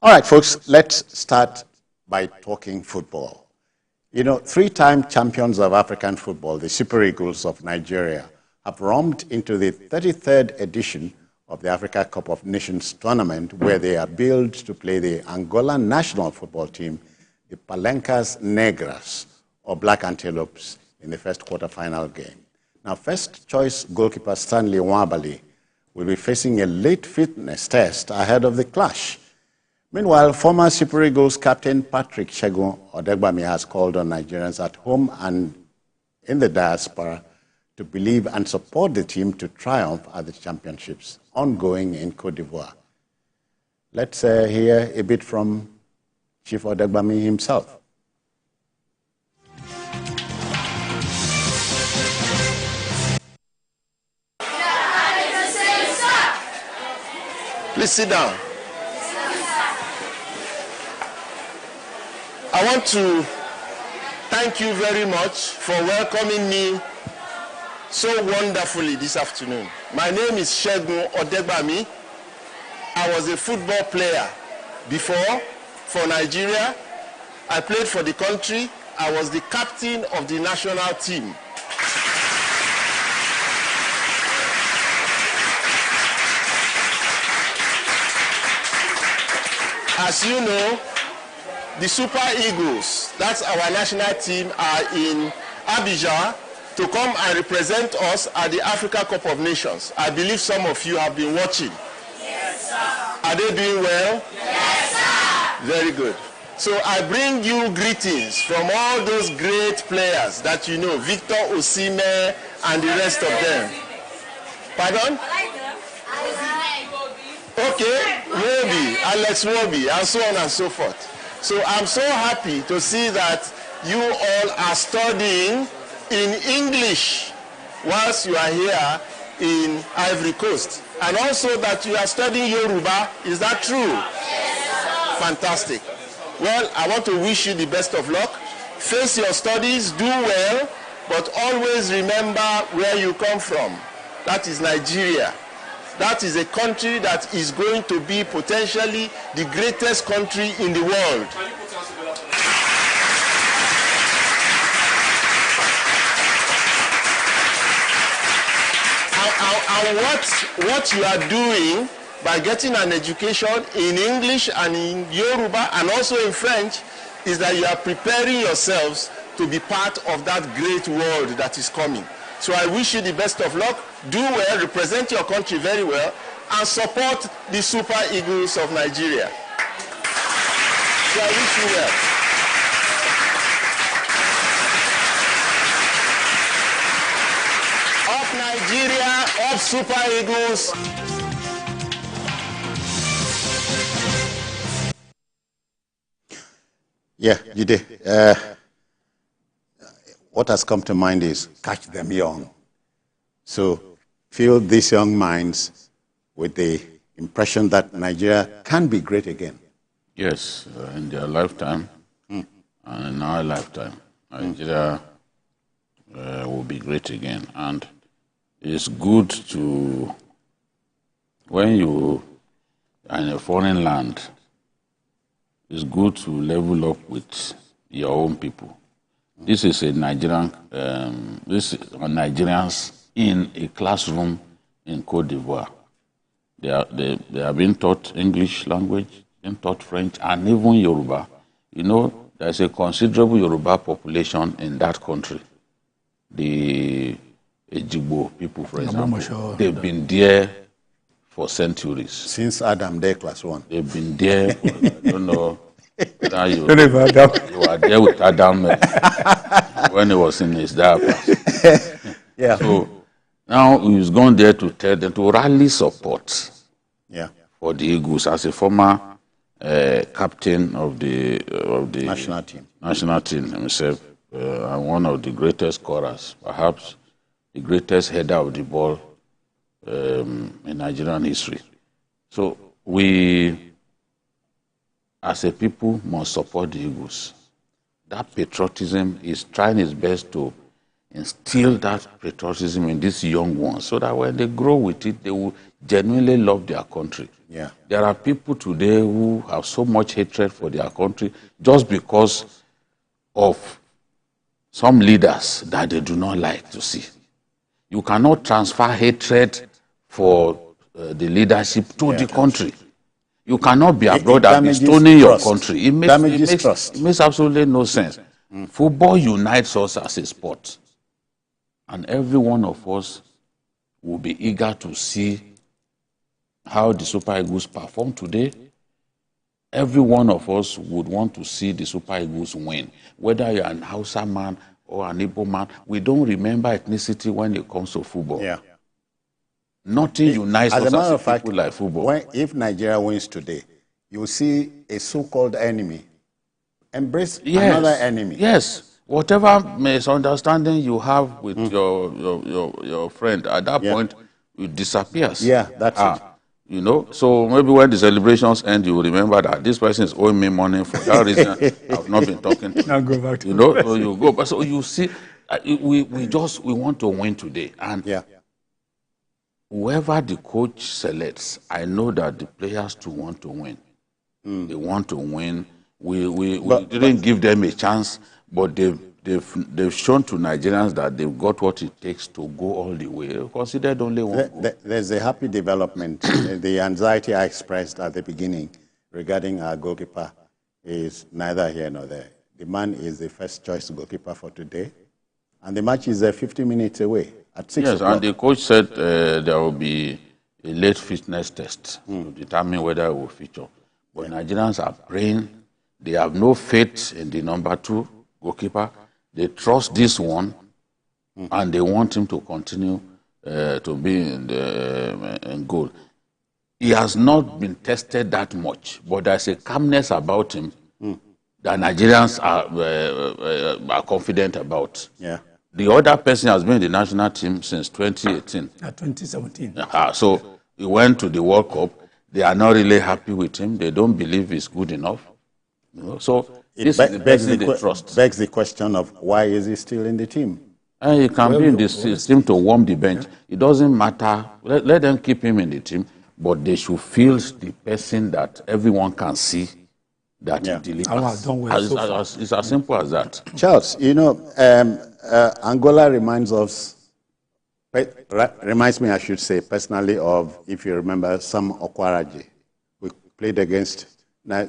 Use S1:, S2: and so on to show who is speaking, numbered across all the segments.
S1: All right, folks, let's start by talking football. You know, three-time champions of African football, the Super Eagles of Nigeria, have romped into the 33rd edition of the Africa Cup of Nations tournament, where they are billed to play the Angola national football team, the Palencas Negras, or Black Antelopes, in the first quarterfinal game. Now, first-choice goalkeeper Stanley Nwabali will be facing a late fitness test ahead of the clash. Meanwhile, former Super Eagles captain Segun Odegbami has called on Nigerians at home and in the diaspora to believe and support the team to triumph at the championships ongoing in Côte d'Ivoire. Let's hear a bit from Chief Odegbami himself.
S2: Please sit down. I want to thank you very much for welcoming me so wonderfully this afternoon. My name is Segun Odegbami. I was a football player before for Nigeria. I played for the country. I was the captain of the national team. As you know, the Super Eagles, that's our national team, are in Abidjan to come and represent us at the Africa Cup of Nations. I believe some of you have been watching. Yes, sir. Are they doing well? Yes, sir. Very good. So I bring you greetings from all those great players that you know, Victor Osimhen and the rest of them. Pardon? Okay, Wobi, Alex Wobi, and so on and so forth. So I'm so happy to see that you all are studying in English whilst you are here in Ivory Coast. And also that you are studying Yoruba. Is that true? Yes. Fantastic. Well, I want to wish you the best of luck. Face your studies, do well, but always remember where you come from. That is Nigeria. That is a country that is going to be potentially the greatest country in the world. And what you are doing by getting an education in English and in Yoruba and also in French is that you are preparing yourselves to be part of that great world that is coming. So I wish you the best of luck. Do well, represent your country very well, and support the Super Eagles of Nigeria. So I wish you well. Up Nigeria, up Super Eagles.
S1: Yeah, you did. What has come to mind is catch them young. So fill these young minds with the impression that Nigeria can be great again.
S3: Yes, in their lifetime and in our lifetime, Nigeria will be great again. And it's good to, when you are in a foreign land, it's good to level up with your own people. This is a Nigerian, this is Nigerians in a classroom in Côte d'Ivoire. They are being taught English language, being taught French, and even Yoruba. You know, there's a considerable Yoruba population in that country. The Ejigbo people, for example, they've been there for centuries.
S1: Since Adam there, class 1.
S3: They've been there for, I don't know. You were there with Adam when he was in his diapers.
S1: Yeah.
S3: So now he's gone there to tell them to rally support for the Eagles as a former captain of the national team himself, and one of the greatest scorers, perhaps the greatest header of the ball in Nigerian history. So we, as a people, must support the Eagles. That patriotism is trying its best to instill that patriotism in these young ones so that when they grow with it, they will genuinely love their country.
S1: Yeah.
S3: There are people today who have so much hatred for their country just because of some leaders that they do not like to see. You cannot transfer hatred for the leadership to the country. You cannot be abroad and be stoning your country. It makes absolutely no sense. Football unites us as a sport. And every one of us will be eager to see how the Super Eagles perform today. Every one of us would want to see the Super Eagles win. Whether you're an Hausa man or an Igbo man, we don't remember ethnicity when it comes to football.
S1: Yeah.
S3: Nothing unites us
S1: as a matter of
S3: as
S1: fact,
S3: people like football.
S1: If Nigeria wins today, you will see a so-called enemy embrace another enemy.
S3: Yes. Whatever misunderstanding you have with your friend, at that point, it disappears.
S1: Yeah, that's it.
S3: You know, so maybe when the celebrations end, you will remember that this person is owing me money for that reason. I've not been talking to
S4: now go back to
S3: so you go. But so you see, we want to win today, and whoever the coach selects, I know that the players too want to win. They want to win. We didn't give them a chance, but they've shown to Nigerians that they've got what it takes to go all the way. Considered only one goal.
S1: There's a happy development. The anxiety I expressed at the beginning regarding our goalkeeper is neither here nor there. The man is the first choice goalkeeper for today, and the match is 50 minutes away at 6 o'clock.
S3: Yes, and the coach said there will be a late fitness test to determine whether it will feature. But Nigerians are praying. They have no faith in the number 2 goalkeeper. They trust this one, and they want him to continue to be in goal. He has not been tested that much, but there's a calmness about him that Nigerians are confident about.
S1: Yeah.
S3: The other person has been in the national team since 2018.
S4: 2017.
S3: So he went to the World Cup. They are not really happy with him. They don't believe he's good enough. You know? So this is the person they trust.
S1: Begs the question of why is he still in the team?
S3: And he can be in this team to warm the bench. It doesn't matter. Let them keep him in the team, but they should feel the person that everyone can see that he delivers. It's as simple as that.
S1: Charles, you know, Angola reminds me, I should say, personally of, if you remember, Sam Okwaraji. We played against,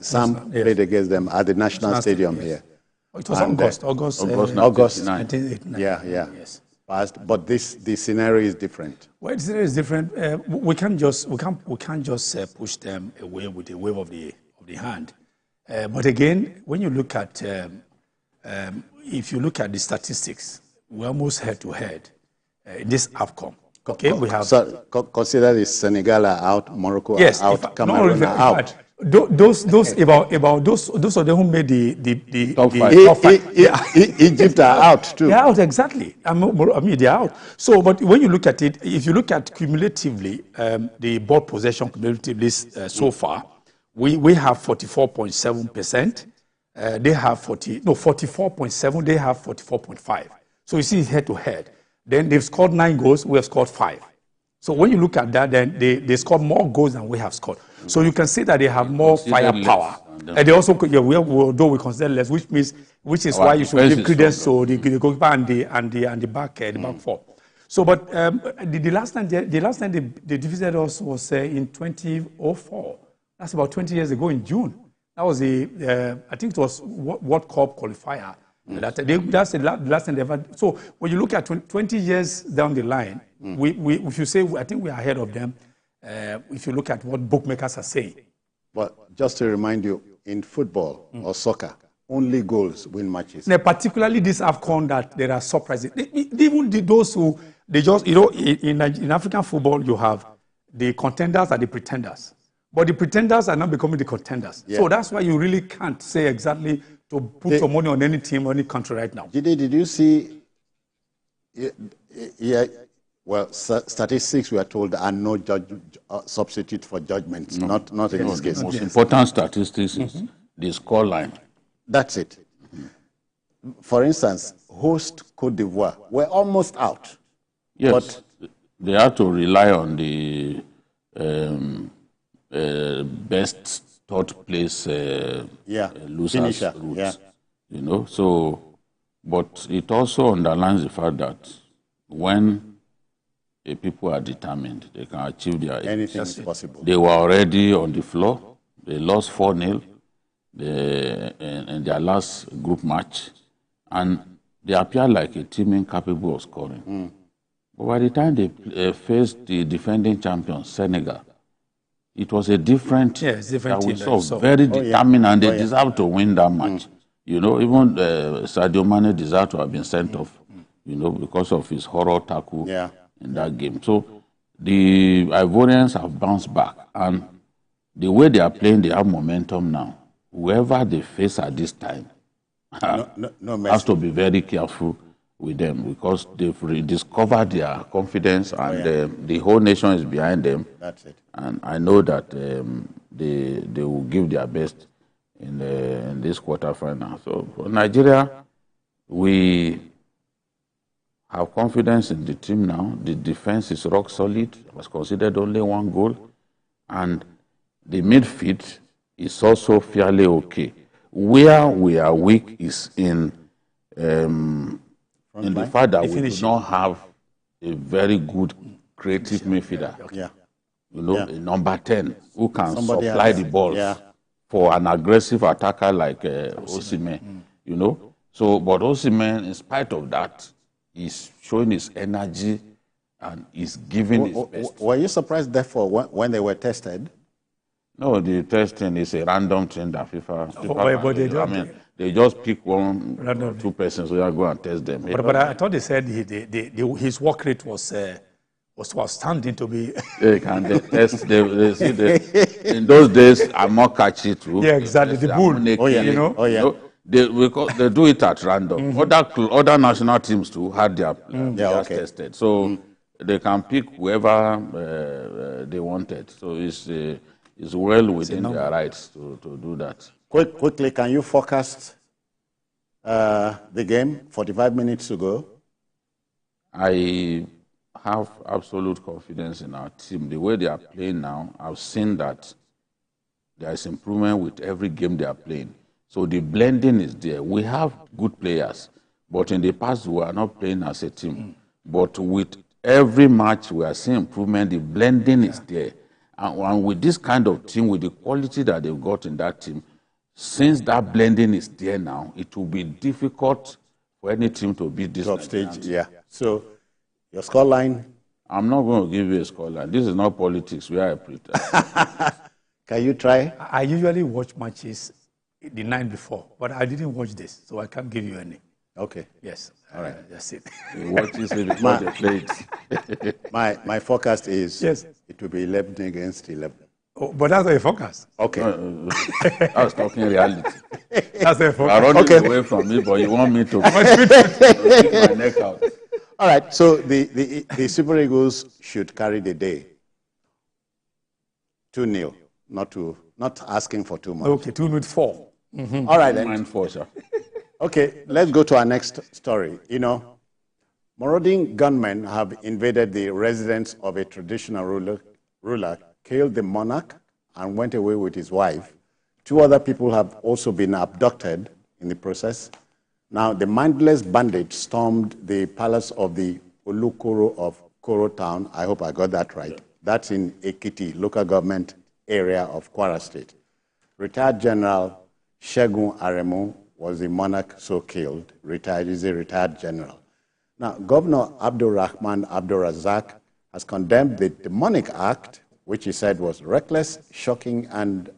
S1: Sam played against them at the National Stadium here.
S4: It was August
S1: 1989. Yeah. Yes. But the scenario is different.
S4: Well, the scenario is different. We can't just push them away with a wave of the hand. But again, when you look at if you look at the statistics, we're almost head to head in this AFCON. Okay, we have.
S1: So consider the Senegal are out, Morocco are out, Cameroon are out.
S4: Those about those of them who made the
S3: top
S4: five.
S1: Egypt are out too.
S4: They're out, exactly. I mean, they're out. So, but when you look at it, if you look at cumulatively the ball possession cumulatively so far, we have 44.7%. They have 44.7. They have 44.5. So you see, head to head. Then they've scored 9 goals. We have scored 5. So when you look at that, then they scored more goals than we have scored. So you can see that they have more firepower. And they also, although we consider less, which is why you should give credence to the goalkeeper and the back four. So, but the last time they defeated us was in 2004. That's about 20 years ago in June. That was I think it was World Cup qualifier. That's the last time they ever. So when you look at 20 years down the line, if you say, I think we are ahead of them. If you look at what bookmakers are saying.
S1: But just to remind you, in football or soccer, only goals win matches.
S4: Now, particularly this AFCON, that there are surprises. Even those who, they just, you know, in African football, you have the contenders and the pretenders. But the pretenders are now becoming the contenders. Yeah. So that's why you really can't say exactly to put your money on any team or any country right now.
S1: Did you see, well, statistics, we are told, are no substitute for judgments, not in this case.
S3: The most important statistics is the score line.
S1: That's it. for instance, host Cote d'Ivoire were almost out.
S3: Yes, but they had to rely on the best third place losers route.
S1: Yeah.
S3: You know, so, but it also underlines the fact that when people are determined, they can achieve their
S1: anything is possible.
S3: They were already on the floor. They lost 4-0 in their last group match, and they appear like a team incapable of scoring. But by the time they faced the defending champions, Senegal, it was a different team. We saw very determined, and they deserved to win that match. You know, even Sadio Mane deserved to have been sent off, you know, because of his horror tackle in that game. So the Ivorians have bounced back, and the way they are playing, they have momentum now. Whoever they face at this time has to be very careful with them, because they've rediscovered their confidence, and the whole nation is behind them.
S1: That's it.
S3: And I know that they will give their best in this quarterfinal. So for Nigeria, we have confidence in the team now. The defense is rock solid. It was considered only 1 goal, and the midfield is also fairly okay. Where we are weak is in the fact that we do not have a very good creative midfielder. You know, a number 10 who can supply the balls for an aggressive attacker like Osimhen. You know, so but Osimhen, in spite of that, is showing his energy and is giving his best.
S1: Were you surprised, therefore, when they were tested?
S3: No, the testing is a random thing that FIFA they just pick one or two persons so you go and test them.
S4: But I thought they said his work rate was outstanding to be.
S3: They can test. They see in those days I'm more catchy too.
S4: Yeah, exactly. The bull.
S1: You know.
S3: They do it at random. Other national teams too had their players tested, so they can pick whoever they wanted. So it's well within their rights to do that.
S1: Quickly, can you forecast the game? 45 minutes to go.
S3: I have absolute confidence in our team. The way they are playing now, I've seen that there is improvement with every game they are playing. So the blending is there. We have good players, but in the past we are not playing as a team. But with every match we are seeing improvement. The blending is there. And with this kind of team, with the quality that they've got in that team, since that blending is there now, it will be difficult for any team to beat this
S1: top stage. Yeah. So your scoreline?
S3: I'm not going to give you a scoreline. This is not politics. We are a pretend.
S1: Can you try?
S4: I usually watch matches the night before, but I didn't watch this, so I can't give you any.
S1: Okay.
S4: Yes.
S1: All right.
S4: That's it.
S3: What is it before they play it?
S1: My forecast is
S4: yes,
S1: it will be 11 against 11.
S4: Oh, but that's a forecast.
S1: Okay.
S3: I was talking reality.
S4: That's a forecast.
S3: I'm running away from it, but you want me to stick my neck out.
S1: All right. So the Super Eagles should carry the day. 2-0. Not asking for too much.
S4: Okay, 2-4.
S1: Mm-hmm. All right then.
S3: Mind for sure.
S1: Okay, let's go to our next story. You know, marauding gunmen have invaded the residence of a traditional ruler, killed the monarch, and went away with his wife. 2 other people have also been abducted in the process. Now, the mindless bandits stormed the palace of the Olukoro of Koro town. I hope I got that right. That's in Ekiti, local government area of Kwara State. Retired General Segun Aremu was the monarch so killed. He's a retired general. Now, Governor Abdul Rahman Abdul Razak has condemned the demonic act, which he said was reckless, shocking, and